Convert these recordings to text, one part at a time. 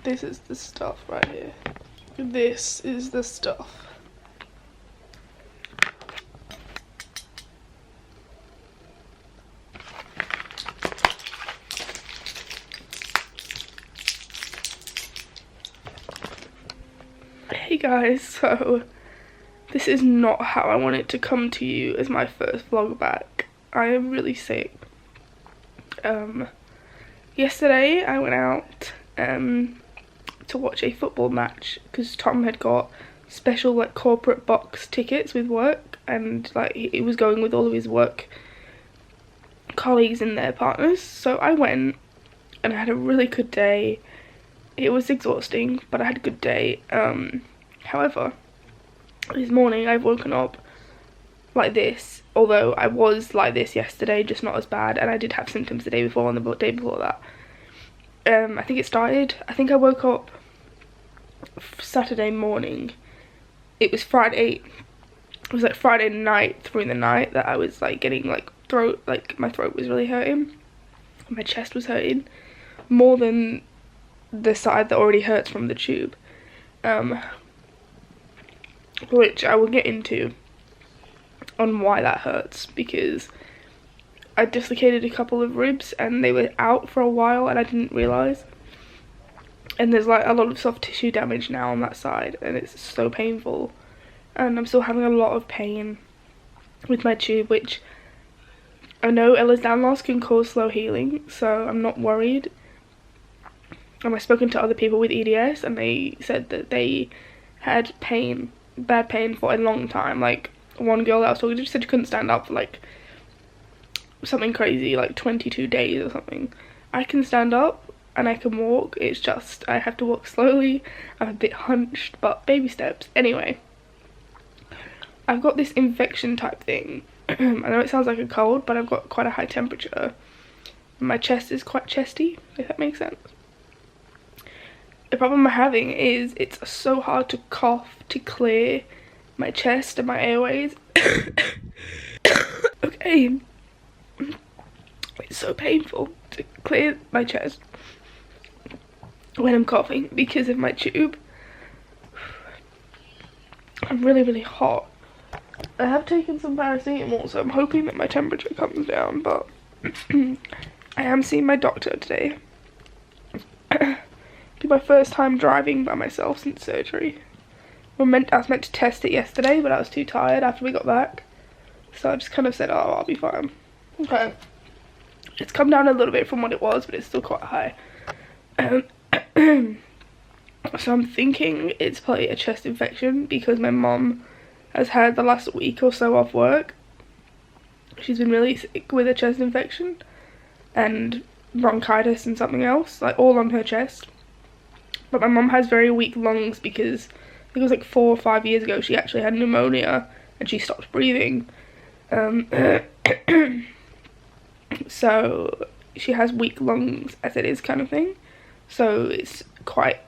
This is the stuff right here. This is the stuff. Hey guys, so this is not how I want it to come to you as my first vlog back. I am really sick. Yesterday I went out to watch a football match because Tom had got special like corporate box tickets with work, and like he was going with all of his work colleagues and their partners. So I went and I had a really good day. It was exhausting, but I had a good day. However, this morning I've woken up like this, although I was like this yesterday, just not as bad, and I did have symptoms the day before and the day before that. I think I woke up Saturday morning. It was Friday night through the night that I was like getting like my throat was really hurting. My chest was hurting more than the side that already hurts from the tube. Which I will get into on why that hurts, because I dislocated a couple of ribs and they were out for a while and I didn't realise. And there's like a lot of soft tissue damage now on that side and it's so painful. And I'm still having a lot of pain with my tube, which I know Ehlers-Danlos loss can cause slow healing, so I'm not worried. And I've spoken to other people with EDS and they said that they had bad pain for a long time. Like one girl that I was talking to said she couldn't stand up for like something crazy, like 22 days or something. I can stand up and I can walk, it's just I have to walk slowly. I'm a bit hunched, but baby steps. Anyway, I've got this infection type thing. I know it sounds like a cold, but I've got quite a high temperature. My chest is quite chesty, if that makes sense. The problem I'm having is it's so hard to cough to clear my chest and my airways. Okay. It's so painful to clear my chest when I'm coughing because of my tube. I'm really hot. I have taken some paracetamol, so I'm hoping that my temperature comes down, but I am seeing my doctor today. Be my first time driving by myself since surgery. I was meant to test it yesterday, but I was too tired after we got back, so I just kind of said, oh, I'll be fine. Okay. It's come down a little bit from what it was, but it's still quite high. So I'm thinking it's probably a chest infection because my mum has had the last week or so off work. She's been really sick with a chest infection and bronchitis and something else, like all on her chest. But my mum has very weak lungs because I think it was like 4 or 5 years ago she actually had pneumonia and she stopped breathing. So she has weak lungs as it is, kind of thing. So it's quite,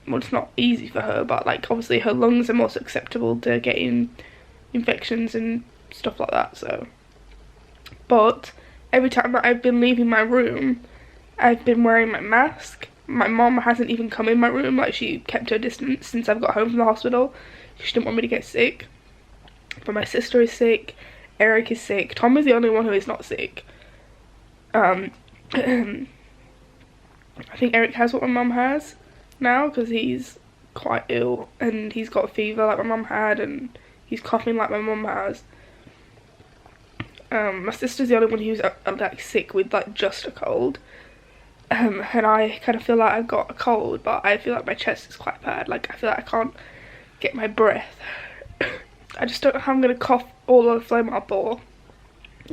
well, it's not easy for her, but like obviously her lungs are more susceptible to getting infections and stuff like that. So, but every time that I've been leaving my room, I've been wearing my mask. My mom hasn't even come in my room, like she kept her distance since I've got home from the hospital. She didn't want me to get sick. But my sister is sick, Eric is sick, Tom is the only one who is not sick. I think Eric has what my mum has now because he's quite ill and he's got a fever like my mum had and he's coughing like my mum has. My sister's the only one who's like sick with like just a cold. And I kind of feel like I've got a cold, but I feel like my chest is quite bad. Like I feel like I can't get my breath. I just don't know how I'm going to cough all of the phlegm up or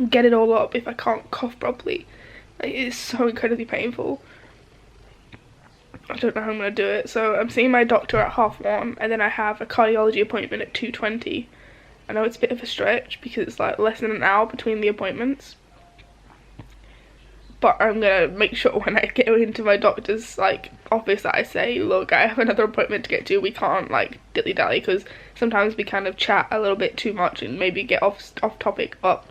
get it all up if I can't cough properly. Like, it is so incredibly painful. I don't know how I'm going to do it. So I'm seeing my doctor at 1:30 and then I have a cardiology appointment at 2:20. I know it's a bit of a stretch because it's like less than an hour between the appointments. But I'm going to make sure when I get into my doctor's like office that I say, look, I have another appointment to get to. We can't like dilly-dally because sometimes we kind of chat a little bit too much and maybe get off topic. But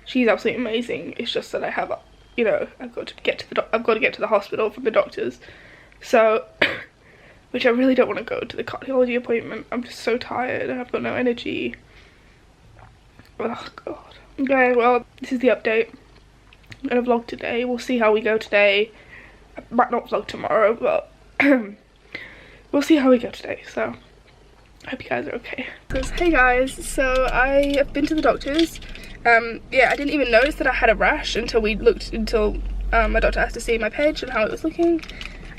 she's absolutely amazing. It's just that I have, you know, I've got to get to the hospital from the doctors So, which I really don't want to go to the cardiology appointment. I'm just so tired and I've got no energy. Oh god. Okay, well, this is the update. I'm gonna vlog today. We'll see how we go today. I might not vlog tomorrow, but we'll see how we go today. So, I hope you guys are okay. Hey guys, so I have been to the doctor's. Yeah, I didn't even notice that I had a rash until my doctor asked to see my page and how it was looking.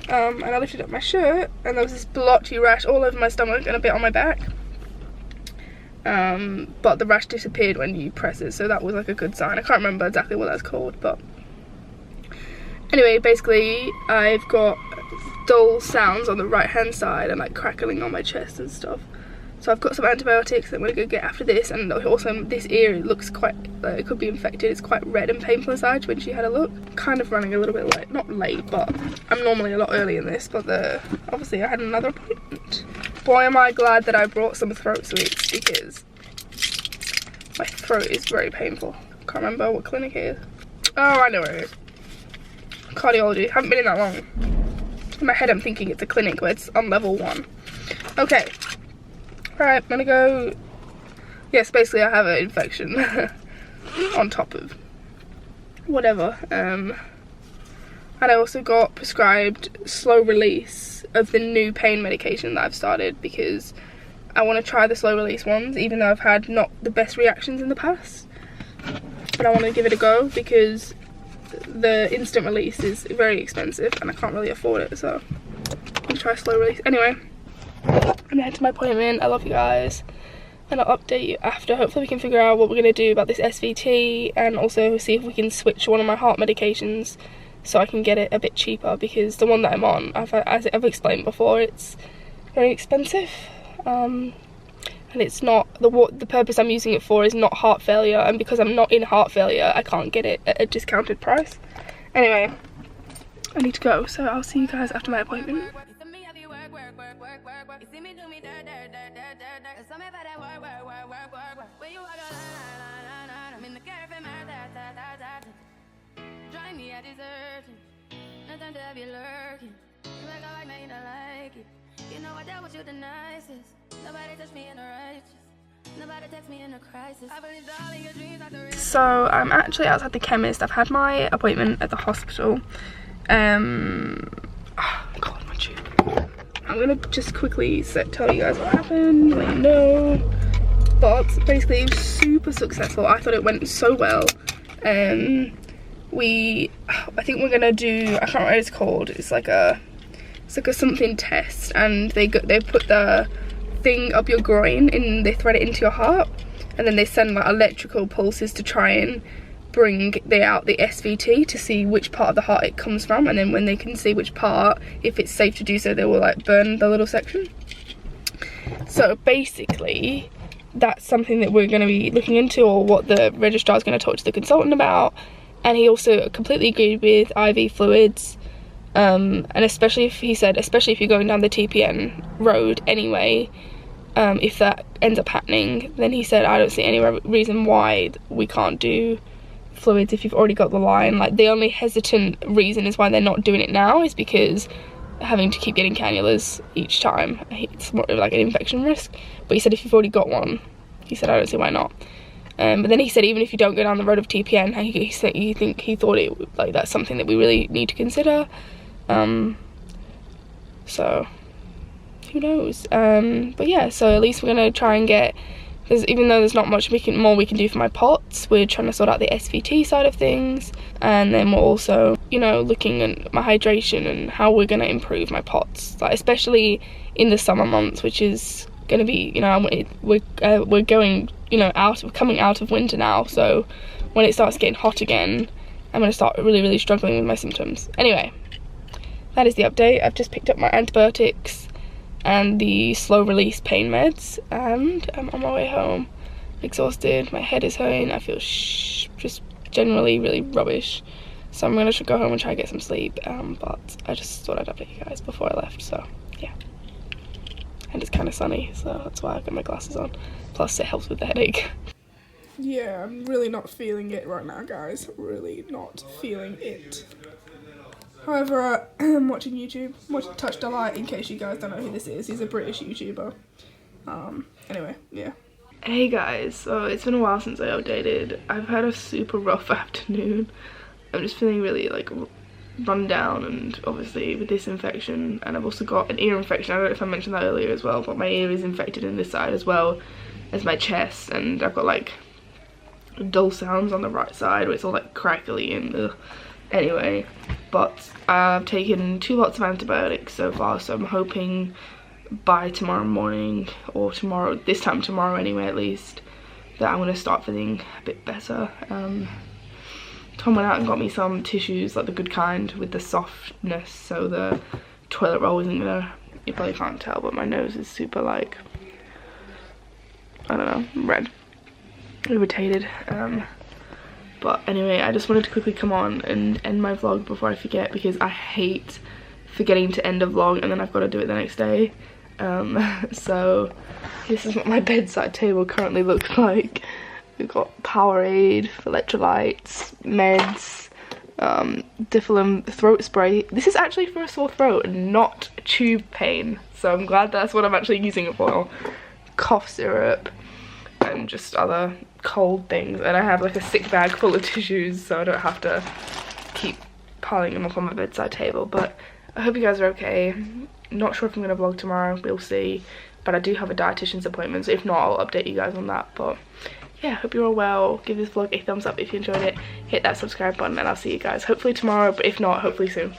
And I lifted up my shirt and there was this blotchy rash all over my stomach and a bit on my back. But the rash disappeared when you press it, so that was like a good sign. I can't remember exactly what that's called, but anyway, basically I've got dull sounds on the right hand side and like crackling on my chest and stuff. So I've got some antibiotics that I'm going to go get after this, and also this ear, it looks quite, it could be infected. It's quite red and painful inside when she had a look. Kind of running a little bit late, not late, but I'm normally a lot early in this, but obviously I had another appointment. Boy am I glad that I brought some throat sweets, because my throat is very painful. Can't remember what clinic it is. Oh, I know where it is. Cardiology. Haven't been in that long. In my head I'm thinking it's a clinic, but it's on level 1. Okay. Alright, I'm gonna go. Yes, basically I have an infection on top of whatever. And I also got prescribed slow release of the new pain medication that I've started, because I want to try the slow release ones, even though I've had not the best reactions in the past. But I want to give it a go because the instant release is very expensive and I can't really afford it, so I'm gonna try slow release. Anyway, I'm gonna head to my appointment. I love you guys, and I'll update you after. Hopefully we can figure out what we're gonna do about this SVT, and also see if we can switch one of my heart medications so I can get it a bit cheaper, because the one that I'm on, as I've explained before, it's very expensive. And it's not, the purpose I'm using it for is not heart failure, and because I'm not in heart failure I can't get it at a discounted price. Anyway, I need to go, so I'll see you guys after my appointment. You know I dealt with you the nicest. Nobody touched me in the righteous. Nobody text me in a crisis. I believe all of your dreams are the real. So I'm actually outside the chemist. I've had my appointment at the hospital. Oh god, my tube. I'm gonna just quickly tell you guys what happened, let you know. But basically it was super successful. I thought it went so well. I think we're gonna do, I can't remember what it's called. It's like a something test, and they put the thing up your groin and they thread it into your heart, and then they send like electrical pulses to try and bring out the SVT to see which part of the heart it comes from, and then when they can see which part, if it's safe to do so, they will like burn the little section. So basically that's something that we're going to be looking into, or what the registrar is going to talk to the consultant about. And he also completely agreed with IV fluids. And especially if you're going down the TPN road anyway, if that ends up happening, then he said I don't see any reason why we can't do fluids if you've already got the line. Like, the only hesitant reason is why they're not doing it now is because having to keep getting cannulas each time, it's more of like an infection risk. But he said if you've already got one, he said I don't see why not. But then he said even if you don't go down the road of TPN, he thought it, like, that's something that we really need to consider. So who knows. But yeah, so at least we're gonna try and get, even though there's not much more we can do for my POTS, we're trying to sort out the SVT side of things, and then we're also, you know, looking at my hydration and how we're gonna improve my POTS, like especially in the summer months, which is gonna be, you know, we're going, you know, coming out of winter now, so when it starts getting hot again, I'm gonna start really struggling with my symptoms. Anyway, that is the update. I've just picked up my antibiotics and the slow release pain meds, and I'm on my way home. Exhausted, my head is hurting, I feel just generally really rubbish. So I'm gonna go home and try and get some sleep, but I just thought I'd update you guys before I left, so yeah. And it's kind of sunny, so that's why I've got my glasses on. Plus it helps with the headache. Yeah, I'm really not feeling it right now, guys. Really not feeling it. However, I'm watching YouTube, watching Touch Delight, in case you guys don't know who this is. He's a British YouTuber. Anyway, yeah. Hey guys, so it's been a while since I updated. I've had a super rough afternoon. I'm just feeling really like run down, and obviously with this infection, and I've also got an ear infection. I don't know if I mentioned that earlier as well, but my ear is infected in this side as well as my chest, and I've got like dull sounds on the right side where it's all like crackly and anyway. But I've taken 2 lots of antibiotics so far, so I'm hoping by tomorrow morning, or tomorrow, this time tomorrow anyway at least, that I'm going to start feeling a bit better. Tom went out and got me some tissues, like the good kind with the softness, so the toilet roll isn't gonna, you probably can't tell, but my nose is super like, I don't know, red, irritated. But anyway, I just wanted to quickly come on and end my vlog before I forget, because I hate forgetting to end a vlog and then I've got to do it the next day. So this is what my bedside table currently looks like. We've got Powerade, electrolytes, meds, Difflam throat spray. This is actually for a sore throat and not tube pain, so I'm glad that's what I'm actually using it for. Cough syrup and just other cold things, and I have like a sick bag full of tissues so I don't have to keep piling them up on my bedside table. But I hope you guys are okay. Not sure if I'm going to vlog tomorrow, we'll see, but I do have a dietitian's appointment, so if not I'll update you guys on that. But yeah, hope you're all well. Give this vlog a thumbs up if you enjoyed it, hit that subscribe button, and I'll see you guys hopefully tomorrow, but if not, hopefully soon.